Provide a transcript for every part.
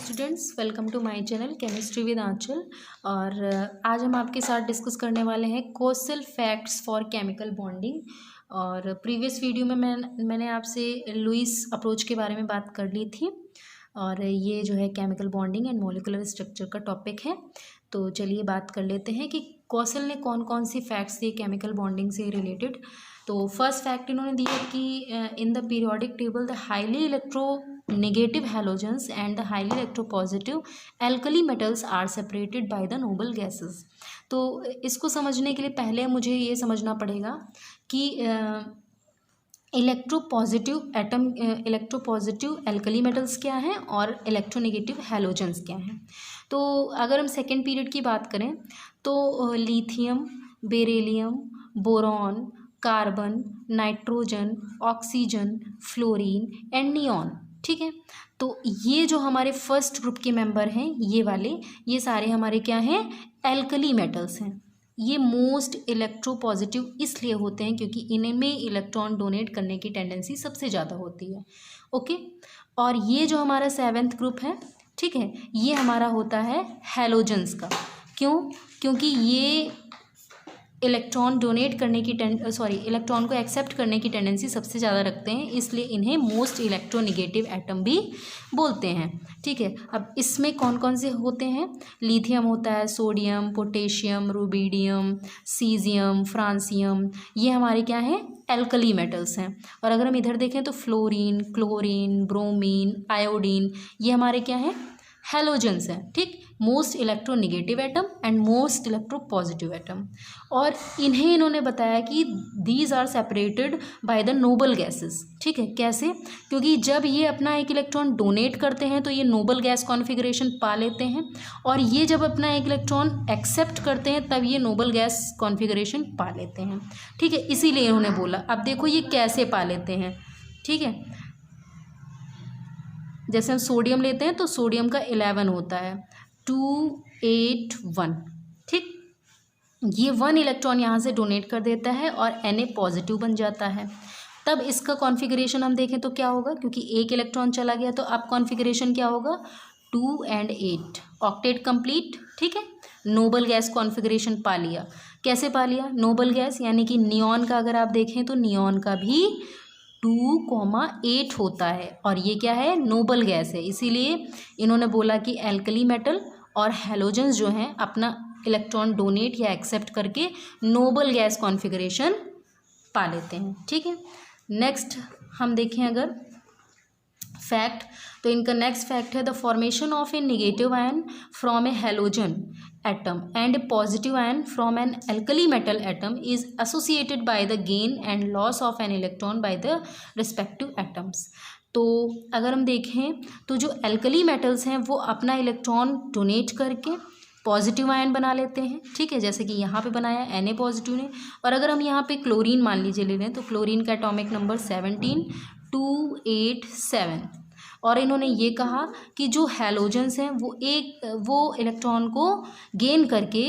Students, welcome to my channel chemistry with Anchal. और आज हम आपके साथ डिस्कस करने वाले हैं Kossel facts for chemical bonding. और प्रीवियस वीडियो में मैंने आपसे लुईस अप्रोच के बारे में बात कर ली थी, और ये जो है chemical bonding and molecular structure का टॉपिक है। तो चलिए बात कर लेते हैं कि कोसल ने कौन कौन सी फैक्ट्स दिए केमिकल बॉन्डिंग से रिलेटेड। तो फर्स्ट फैक्ट इन्होंने दिया कि in the periodic table the highly electronegative halogens and the highly electropositive alkali metals are separated by the noble gases. तो इसको समझने के लिए पहले मुझे ये समझना पड़ेगा कि इलेक्ट्रोपॉजिटिव एल्कली मेटल्स क्या हैं और इलेक्ट्रोनेगेटिव हैलोजेंस क्या हैं। तो अगर हम सेकेंड पीरियड की बात करें तो lithium, beryllium, boron, carbon, nitrogen, oxygen, fluorine and neon, ठीक है। तो ये जो हमारे फर्स्ट ग्रुप के मेंबर हैं ये वाले, ये सारे हमारे क्या हैं, एल्कली मेटल्स हैं। ये मोस्ट इलेक्ट्रोपॉजिटिव इसलिए होते हैं क्योंकि इनमें इलेक्ट्रॉन डोनेट करने की टेंडेंसी सबसे ज़्यादा होती है। ओके, और ये जो हमारा सेवेंथ ग्रुप है, ठीक है, ये हमारा होता है हैलोजेंस का। क्यों? क्योंकि ये इलेक्ट्रॉन डोनेट करने की इलेक्ट्रॉन को एक्सेप्ट करने की टेंडेंसी सबसे ज़्यादा रखते हैं, इसलिए इन्हें मोस्ट इलेक्ट्रोनेगेटिव एटम भी बोलते हैं, ठीक है। अब इसमें कौन कौन से होते हैं? लिथियम होता है, sodium, potassium, rubidium, caesium, francium, ये हमारे क्या हैं, एल्कली मेटल्स हैं। और अगर हम इधर देखें तो फ्लोरीन, क्लोरीन, ब्रोमीन, आयोडीन, ये हमारे क्या हैं, हैलोजेंस हैं, ठीक। Most electronegative atom and most electropositive atom. और इन्हें इन्होंने बताया कि these are separated by the noble gases, ठीक है। कैसे? क्योंकि जब ये अपना एक इलेक्ट्रॉन डोनेट करते हैं तो ये नोबल गैस कॉन्फ़िगरेशन पा लेते हैं, और ये जब अपना एक इलेक्ट्रॉन एक्सेप्ट करते हैं तब ये नोबल गैस कॉन्फ़िगरेशन पा लेते हैं, ठीक है। इसीलिए इन्होंने बोला। अब देखो ये कैसे पा लेते हैं, ठीक है। जैसे हम सोडियम लेते हैं तो सोडियम का 11 होता है, 281, ठीक। ये 1 इलेक्ट्रॉन यहाँ से डोनेट कर देता है और Na पॉजिटिव बन जाता है। तब इसका कॉन्फ़िगरेशन हम देखें तो क्या होगा, क्योंकि एक इलेक्ट्रॉन चला गया तो अब कॉन्फ़िगरेशन क्या होगा, 2 and 8, ऑक्टेट कंप्लीट, ठीक है। नोबल गैस कॉन्फ़िगरेशन पा लिया। कैसे पा लिया? नोबल गैस यानी कि नियॉन का अगर आप देखें तो नियॉन का भी 2,8 होता है, और ये क्या है, नोबल गैस है। इसीलिए इन्होंने बोला कि एल्कली मेटल और हैलोजेंस जो हैं अपना इलेक्ट्रॉन डोनेट या एक्सेप्ट करके नोबल गैस कॉन्फ़िगरेशन पा लेते हैं, ठीक है। नेक्स्ट हम देखें अगर फैक्ट, तो इनका नेक्स्ट फैक्ट है the formation of a negative ion from a halogen atom and a positive ion from an alkali metal atom is associated by the gain and loss of an electron by the respective atoms. तो अगर हम देखें तो जो alkali metals हैं वो अपना electron donate करके पॉजिटिव आयन बना लेते हैं, ठीक है, जैसे कि यहाँ पे बनाया Na पॉजिटिव ने। और अगर हम यहाँ पे क्लोरीन मान लीजिए ले लें तो क्लोरीन का एटॉमिक नंबर 17, 287। और इन्होंने ये कहा कि जो हैलोजेंस हैं वो इलेक्ट्रॉन को गेन करके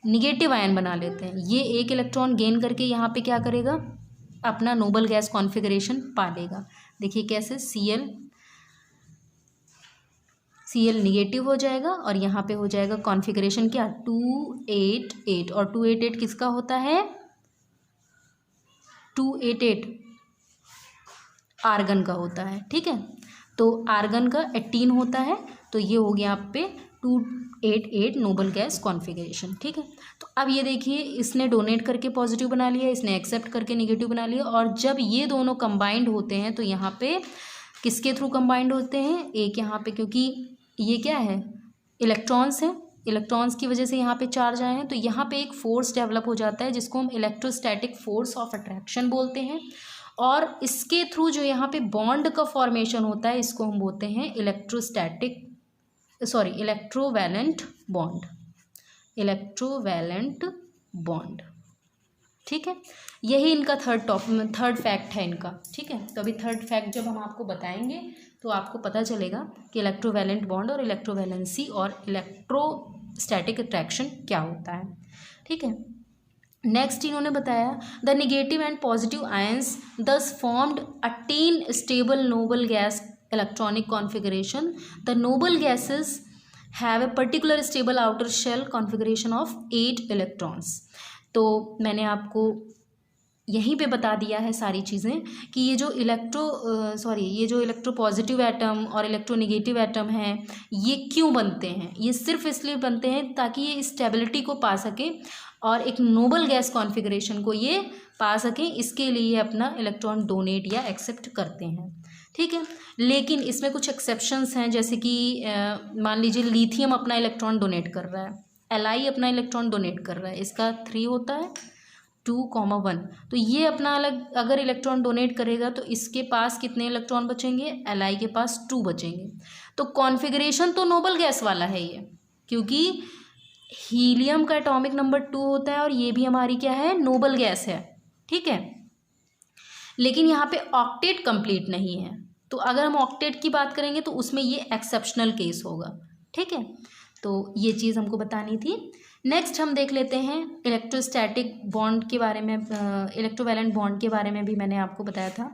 निगेटिव आयन बना लेते हैं। ये एक इलेक्ट्रॉन गेन करके यहाँ पे क्या करेगा, अपना नोबल गैस कॉन्फ़िगरेशन पा लेगा। देखिए कैसे, Cl निगेटिव हो जाएगा और यहाँ पे हो जाएगा कॉन्फ़िगरेशन क्या, 288। और 288 किसका होता है, 288 आर्गन का होता है, ठीक है। तो आर्गन का 18 होता है, तो ये हो गया आप पे 288 नोबल गैस कॉन्फ़िगरेशन, ठीक है। तो अब ये देखिए, इसने डोनेट करके पॉजिटिव बना लिया, इसने एक्सेप्ट करके नेगेटिव बना लिया, और जब ये दोनों कंबाइंड होते हैं तो यहाँ पे किसके थ्रू कंबाइंड होते हैं, एक यहाँ पे, क्योंकि ये क्या है, इलेक्ट्रॉन्स हैं, इलेक्ट्रॉन्स की वजह से यहाँ पे चार्ज आए हैं, तो यहाँ पे एक फोर्स डेवलप हो जाता है जिसको हम इलेक्ट्रोस्टैटिक फोर्स ऑफ अट्रैक्शन बोलते हैं। और इसके थ्रू जो यहाँ पे बॉन्ड का फॉर्मेशन होता है इसको हम बोलते हैं इलेक्ट्रोवैलेंट बॉन्ड, ठीक है। यही इनका थर्ड फैक्ट है इनका, ठीक है। तो अभी थर्ड फैक्ट जब हम आपको बताएंगे तो आपको पता चलेगा कि इलेक्ट्रोवैलेंट बॉन्ड और इलेक्ट्रोवैलेंसी और इलेक्ट्रोस्टैटिक अट्रैक्शन क्या होता है, ठीक है। नेक्स्ट इन्होंने बताया the negative and positive ions दस formed attain stable noble gas electronic configuration, the noble gases have a particular stable outer shell configuration of 8 electrons. तो मैंने आपको यहीं पे बता दिया है सारी चीज़ें कि ये जो इलेक्ट्रो पॉजिटिव एटम और इलेक्ट्रोनेगेटिव एटम हैं ये क्यों बनते हैं। ये सिर्फ इसलिए बनते हैं ताकि ये स्टेबिलिटी को पा सके और एक नोबल गैस कॉन्फ़िगरेशन को ये पा सकें, इसके लिए अपना इलेक्ट्रॉन डोनेट या एक्सेप्ट करते हैं। ठीक है, लेकिन इसमें कुछ एक्सेप्शंस हैं, जैसे कि मान लीजिए लिथियम अपना इलेक्ट्रॉन डोनेट कर रहा है, Li अपना इलेक्ट्रॉन डोनेट कर रहा है, इसका 3 होता है 2,1, तो ये अपना अलग अगर इलेक्ट्रॉन डोनेट करेगा तो इसके पास कितने इलेक्ट्रॉन बचेंगे, Li के पास 2 बचेंगे। तो कॉन्फ़िगरेशन तो नोबल गैस वाला है ये, क्योंकि हीलियम का एटॉमिक नंबर 2 होता है और ये भी हमारी क्या है, नोबल गैस है। ठीक है, लेकिन यहाँ पे ऑक्टेट कंप्लीट नहीं है, तो अगर हम ऑक्टेट की बात करेंगे तो उसमें ये एक्सेप्शनल केस होगा। ठीक है, तो ये चीज़ हमको बतानी थी। नेक्स्ट हम देख लेते हैं इलेक्ट्रोस्टैटिक बॉन्ड के बारे में, इलेक्ट्रोवैलेंट बॉन्ड के बारे में भी मैंने आपको बताया था।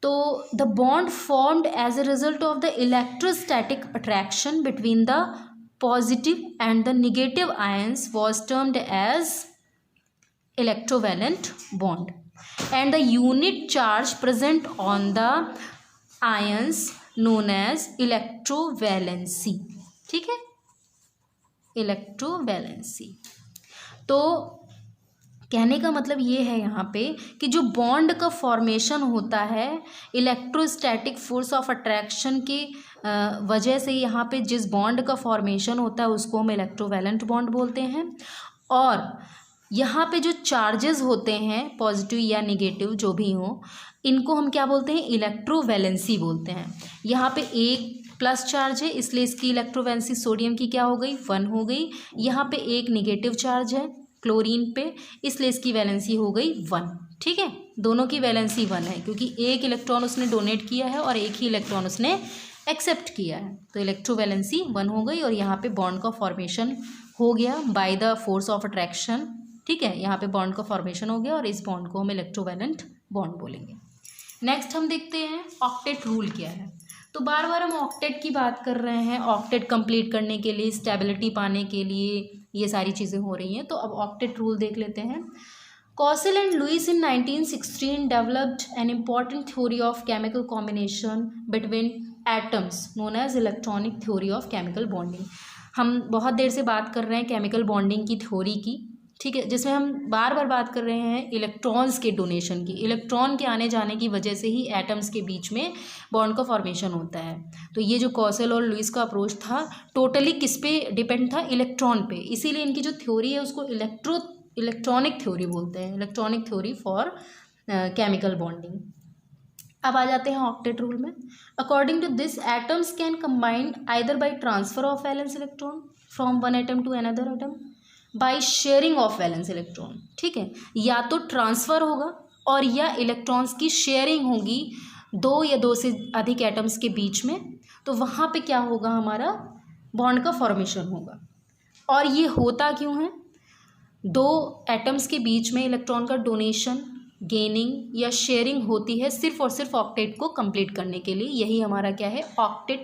तो the bond formed as a result of the electrostatic attraction between the positive and the negative ions was termed as electrovalent bond and the unit charge present on the ions known as electrovalency। ठीक है, electrovalency. तो कहने का मतलब ये है यहाँ पे कि जो बॉन्ड का फॉर्मेशन होता है इलेक्ट्रोस्टैटिक फोर्स ऑफ अट्रैक्शन की वजह से, यहाँ पे जिस बॉन्ड का फॉर्मेशन होता है उसको हम इलेक्ट्रोवैलेंट बॉन्ड बोलते हैं। और यहाँ पे जो चार्जेस होते हैं पॉजिटिव या नेगेटिव जो भी हो, इनको हम क्या बोलते हैं, इलेक्ट्रोवैलेंसी बोलते हैं। यहाँ पे एक प्लस चार्ज है इसलिए इसकी इलेक्ट्रोवैलेंसी सोडियम की क्या हो गई, 1 हो गई। यहाँ पे एक नेगेटिव चार्ज है क्लोरीन पे, इसलिए इसकी वैलेंसी हो गई 1। ठीक है, दोनों की वैलेंसी 1 है क्योंकि एक इलेक्ट्रॉन उसने डोनेट किया है और एक ही इलेक्ट्रॉन उसने एक्सेप्ट किया है, तो इलेक्ट्रोवैलेंसी 1 हो गई और यहाँ पे बॉन्ड का फॉर्मेशन हो गया by the force of attraction. ठीक है, यहाँ पे बॉन्ड का फॉर्मेशन हो गया और इस बॉन्ड को हम इलेक्ट्रोवैलेंट बॉन्ड बोलेंगे। नेक्स्ट हम देखते हैं ऑक्टेट रूल क्या है। तो बार बार हम ऑक्टेट की बात कर रहे हैं, ऑक्टेट कंप्लीट करने के लिए, स्टेबिलिटी पाने के लिए ये सारी चीज़ें हो रही हैं। तो अब ऑक्टेट रूल देख लेते हैं। Kossel and Lewis in 1916 developed an important theory of chemical combination between atoms known as electronic theory of chemical bonding. हम बहुत देर से बात कर रहे हैं केमिकल बॉन्डिंग की थ्योरी की। ठीक है, जिसमें हम बार बार बात कर रहे हैं इलेक्ट्रॉन्स के डोनेशन की। इलेक्ट्रॉन के आने जाने की वजह से ही एटम्स के बीच में बॉन्ड का फॉर्मेशन होता है। तो ये जो कॉसेल और लुईस का अप्रोच था टोटली किस पे डिपेंड था, इलेक्ट्रॉन पे। इसीलिए इनकी जो थ्योरी है उसको इलेक्ट्रॉनिक थ्योरी बोलते हैं, electronic theory for chemical bonding. अब आ जाते हैं ऑक्टेट रूल में। According to this atoms can combine either by transfer of valence electron from one atom to another atom by sharing of valence electron. ठीक है, या तो ट्रांसफ़र होगा और या इलेक्ट्रॉन्स की शेयरिंग होगी 2 या 2 से अधिक एटम्स के बीच में, तो वहाँ पे क्या होगा, हमारा बॉन्ड का फॉर्मेशन होगा। और ये होता क्यों है, 2 एटम्स के बीच में इलेक्ट्रॉन का डोनेशन, गेनिंग या शेयरिंग होती है सिर्फ और सिर्फ ऑक्टेट को कंप्लीट करने के लिए। यही हमारा क्या है, ऑक्टेट